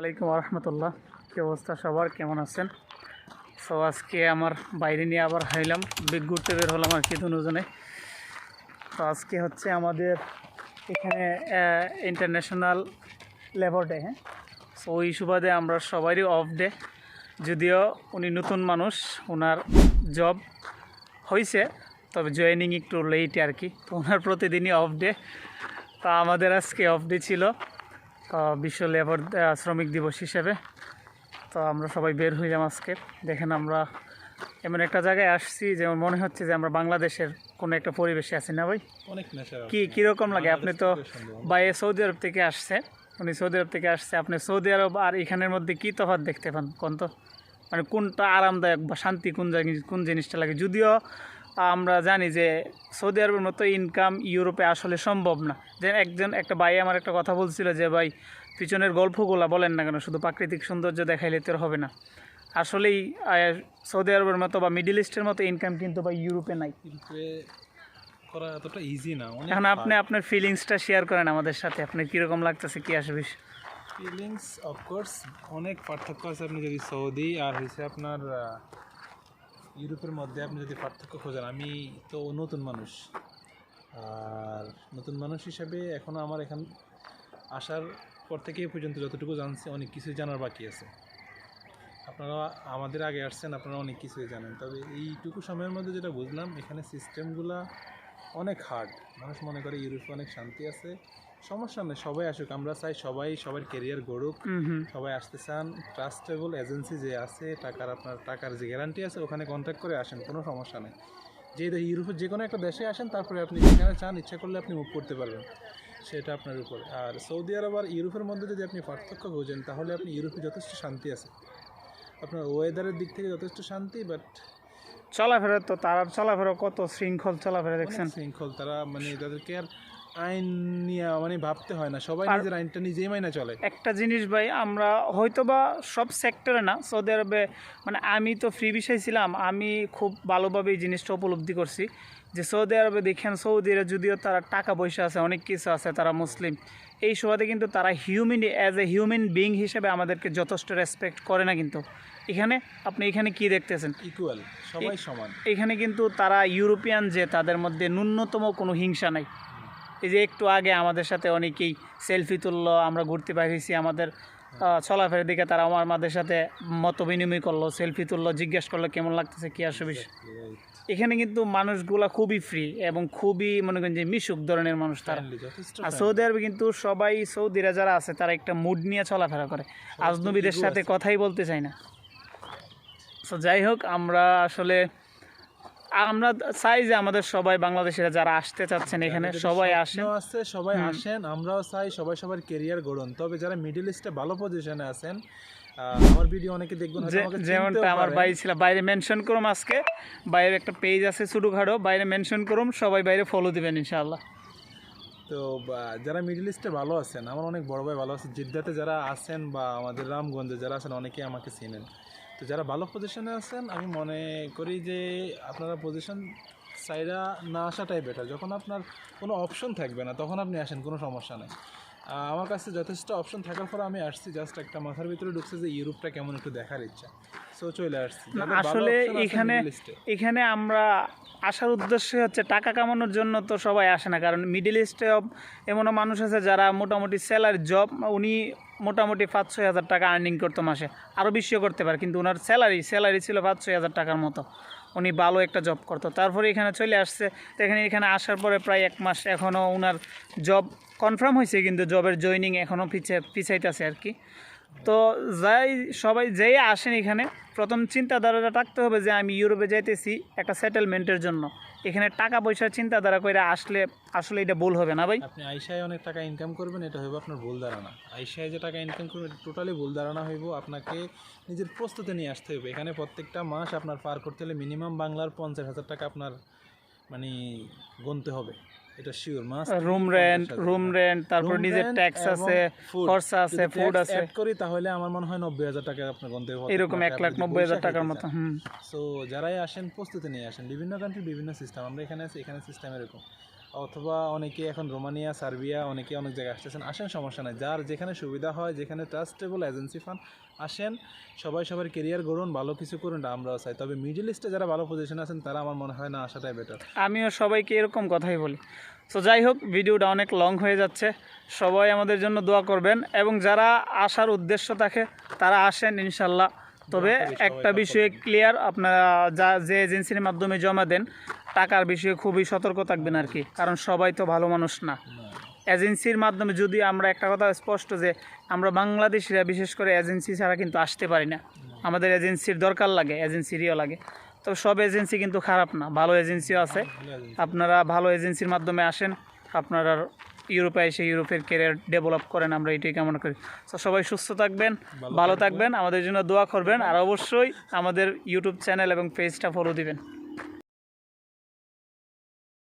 ওয়ালাইকুম রহমতুল্লাহ। কী অবস্থা সবার, কেমন আছেন? সো আজকে আমার বাইরে নিয়ে আবার হাইলাম, ঘুরতে বের হলাম আর কি দুজনে। তো আজকে হচ্ছে আমাদের এখানে ইন্টারন্যাশনাল লেবার ডে। হ্যাঁ, সো ওই সুবাদে আমরা সবারই অফ ডে, যদিও উনি নতুন মানুষ, ওনার জব হয়েছে, তবে জয়েনিং একটু লেট আর কি। তো ওনার প্রতিদিনই অফ ডে, তা আমাদের আজকে অফ ডে ছিল বিশ্ব লেবার শ্রমিক দিবস হিসেবে। তো আমরা সবাই বের হইলাম আজকে। দেখেন আমরা এমন একটা জায়গায় আসছি যেমন মনে হচ্ছে যে আমরা বাংলাদেশের কোনো একটা পরিবেশে আছি, না ভাই? অনেক নেশা কীরকম লাগে? আপনি তো ভাই সৌদি আরব থেকে আসছে, উনি সৌদি আরব থেকে আসছে। আপনি সৌদি আরব আর এখানের মধ্যে কী তফাৎ দেখতে পান কোন তো? মানে কোনটা আরামদায়ক বা শান্তি কোন জিনিসটা লাগে? যদিও আমরা জানি যে সৌদি আরবের মতো ইনকাম ইউরোপে আসলে সম্ভব না। যে একটা ভাই আমার একটা কথা বলছিল যে ভাই, পিছনের গল্পগুলো বলেন না কেন, শুধু প্রাকৃতিক সৌন্দর্য দেখাইলে তো হবে না। আসলেই সৌদি আরবের মতো বা মিডল ইস্টের মতো ইনকাম কিন্তু বা ইউরোপে নাই। করা এতটা ইজি না। এখন আপনি আপনার ফিলিংসটা শেয়ার করেন আমাদের সাথে, আপনার কীরকম লাগতেছে, কী আসবে? ফিলিংস অফকোর্স অনেক পার্থক্য আছে। আপনি যদি সৌদি আর হয়েছে আপনার ইউরোপের মধ্যে আপনি যদি পার্থক্য খোঁজেন, আমি তো নতুন মানুষ, আর নতুন মানুষ হিসাবে এখনও আমার এখান আসার পর থেকে পর্যন্ত যতটুকু জানছি অনেক কিছুই জানার বাকি আছে। আপনারা আমাদের আগে আসছেন, আপনারা অনেক কিছুই জানেন, তবে এইটুকু সময়ের মধ্যে যেটা বুঝলাম, এখানে সিস্টেমগুলো অনেক হার্ড। মানুষ মনে করে ইউরোপে অনেক শান্তি আছে, সমস্যা নেই, সবাই আসুক, আমরা চাই সবাই সবার কেরিয়ার গড়ুক, সবাই আসতে চান। ট্রাস্টেবল এজেন্সি যে আছে, টাকার যে গ্যারান্টি আছে, ওখানে কন্ট্যাক্ট করে আসেন, কোনো সমস্যা নেই। যে ইউরোপের যে কোনো একটা দেশে আসেন, তারপরে আপনি যেখানে চান ইচ্ছা করলে আপনি মুভ করতে পারবেন, সেটা আপনার উপরে। আর সৌদি আরব আর ইউরোপের মধ্যে যদি আপনি পার্থক্য বোঝেন, তাহলে আপনি ইউরোপে যথেষ্ট শান্তি আছে, আপনার ওয়েদারের দিক থেকে যথেষ্ট শান্তি, বাট চলাফেরা তো তার চলাফেরা কত শৃঙ্খল চলাফেরা, দেখছেন? শৃঙ্খল, তারা মানে তাদেরকে আর আইন নিয়ে মানে ভাবতে হয় না, সবাই নিজের আইনটা নিজেই মাইনা চলে। একটা জিনিস ভাই, আমরা হয়তো বা সব সেক্টরে না, সৌদি আরবে মানে আমি তো ফ্রি বিষয় ছিলাম, আমি খুব ভালোভাবে এই জিনিসটা উপলব্ধি করছি যে সৌদি আরবে দেখেন, সৌদিরা যদিও তারা টাকা পয়সা আছে, অনেক কিছু আছে, তারা মুসলিম, এই সুবাদে কিন্তু তারা অ্যাজ এ হিউম্যান বিং হিসেবে আমাদেরকে যথেষ্ট রেসপেক্ট করে না। কিন্তু এখানে আপনি এখানে কি দেখতেছেন? ইকুয়াল, সবাই সমান। এখানে কিন্তু তারা ইউরোপিয়ান, যে তাদের মধ্যে ন্যূনতম কোনো হিংসা নাই। এই যে একটু আগে আমাদের সাথে অনেকেই সেলফি তুললো, আমরা ঘুরতে পারিয়েছি, আমাদের চলাফেরার দিকে তারা আমাদের সাথে মত বিনিময় করলো, সেলফি তুললো, জিজ্ঞেস করলো কেমন লাগতেছে, কী আসবে। এখানে কিন্তু মানুষগুলা খুবই ফ্রি এবং খুবই মনে করেন যে মিশুক ধরনের মানুষ তারা। আর সৌদি আরবে কিন্তু সবাই, সৌদিরা যারা আছে তারা একটা মুড নিয়ে চলাফেরা করে, আজনবীদের সাথে কথাই বলতে চায় না। তো যাই হোক, আমরা চাই যে আমাদের সবাই বাংলাদেশিরা যারা আসতে চাচ্ছেন এখানে সবাই আসেন, আমরাও চাই সবাই সবার কেরিয়ার গড়ুন। তবে যারা মিডল ইস্টে ভালো পজিশনে আছেন, আমার ভিডিও অনেকে দেখবেন, যেমনটা আমার ভাই ছিল, বাইরে মেনশন করুম, আজকে বাইরে একটা পেজ আছে ছোটোখাটো, বাইরে মেনশন করুম, সবাই বাইরে ফলো দিবেন ইনশাআল্লাহ। তো যারা মিডল ইস্টে ভালো আছেন, আমার অনেক বড় ভাই ভালো আছে, জিদ্দাতে যারা আছেন বা আমাদের রামগঞ্জে যারা আছেন, অনেকেই আমাকে চিনেন। তো যারা ভালো পজিশনে আছেন, আমি মনে করি যে আপনারা পজিশন সাইডা না আসাটাই বেটার। যখন আপনার কোনো অপশন থাকবে না, তখন আপনি আসেন, কোনো সমস্যা নেই। আমার কাছে যথেষ্ট অপশন থাকার পর আমি আসছি, জাস্ট একটা মাথার ভিতরে ঢুকছে যে ইউরোপটা কেমন একটু দেখার ইচ্ছা, সো চলে আসছি। আসলে এখানে আমরা আসার উদ্দেশ্য হচ্ছে টাকা কামানোর জন্য তো সবাই আসে না, কারণ মিডল ইস্টে এমনও মানুষ আছে যারা মোটামুটি স্যালারি জব, উনি মোটামুটি 5-6 হাজার টাকা আর্নিং করতো মাসে, আরও বেশিও করতে পারে, কিন্তু ওনার স্যালারি ছিল 5-6 হাজার টাকার মতো, উনি ভালো একটা জব করতো। তারপরে এখানে চলে আসছে, তো এখানে আসার পরে প্রায় 1 মাস, এখনও ওনার জব কনফার্ম হয়েছে, কিন্তু জবের জয়েনিং এখনও পিছাইতেছে আর কি। তো সবাই যেই আসেন এখানে, প্রথম চিন্তাধারাটা রাখতে হবে যে আমি ইউরোপে যাইতেছি একটা সেটেলমেন্টের জন্য। এখানে টাকা পয়সার চিন্তাধারা করে আসলে এটা ভুল হবে না ভাই। আপনি আইসায় অনেক টাকা ইনকাম করবেন, এটা হইব আপনার ভুল ধারণা। আইসায় যে টাকা ইনকাম করবেন, এটা টোটালি ভুল ধারণা হইব। আপনাকে নিজের প্রস্তুতি নিয়ে আসতে হবে। এখানে প্রত্যেকটা মাস আপনার পার করতে হলে মিনিমাম বাংলার 50,000 টাকা আপনার মানে গুনতে হবে, এটা শিওর। মাস রুম রেন্ট, তারপর নিজের ট্যাক্স আছে, খরচা আছে, ফুড আছে, অ্যাড করি তাহলে আমার মনে হয় 90,000 টাকা আপনার গুনতে হবে, এরকম 1,90,000 টাকার মতো। সো যারাই আসেন প্রস্তুতি নিয়ে আসেন। বিভিন্ন কান্ট্রি বিভিন্ন সিস্টেম, আমরা এখানে আছি, এখানে সিস্টেম এরকম। অথবা অনেকে এখন রোমানিয়া, সার্বিয়া, অনেকে অনেক জায়গায় আসতেছেন, আসেন, সমস্যা নাই। যার যেখানে সুবিধা হয়, যেখানে ট্রাস্টেবল এজেন্সি পান, আসেন, সবাই সবার কেরিয়ার গড়ুন, ভালো কিছু করুন, এটা আমরাও চাই। তবে মিডল ইস্টে যারা ভালো পজিশনে আছেন তারা আমার মনে হয় না আসাটাই বেটার। আমিও সবাইকে এরকম কথাই বলি। তো যাই হোক, ভিডিওটা অনেক লং হয়ে যাচ্ছে, সবাই আমাদের জন্য দোয়া করবেন এবং যারা আসার উদ্দেশ্য থাকে তারা আসেন ইনশাল্লাহ। তবে একটা বিষয়ে ক্লিয়ার, আপনারা যে এজেন্সির মাধ্যমে জমা দেন টাকার বিষয়ে খুবই সতর্ক থাকবেন আর কি, কারণ সবাই তো ভালো মানুষ না। এজেন্সির মাধ্যমে যদি আমরা একটা কথা স্পষ্ট যে আমরা বাংলাদেশিরা বিশেষ করে এজেন্সি ছাড়া কিন্তু আসতে পারি না, আমাদের এজেন্সির দরকার লাগে, এজেন্সিরও লাগে। তো সব এজেন্সি কিন্তু খারাপ না, ভালো এজেন্সিও আছে। আপনারা ভালো এজেন্সির মাধ্যমে আসেন, আপনারা ইউরোপে এসে ইউরোপের ক্যারিয়ার ডেভেলপ করেন, আমরা এটাই কামনা করি। তো সবাই সুস্থ থাকবেন, ভালো থাকবেন, আমাদের জন্য দোয়া করবেন, আর অবশ্যই আমাদের ইউটিউব চ্যানেল এবং পেজটা ফলো দিবেন।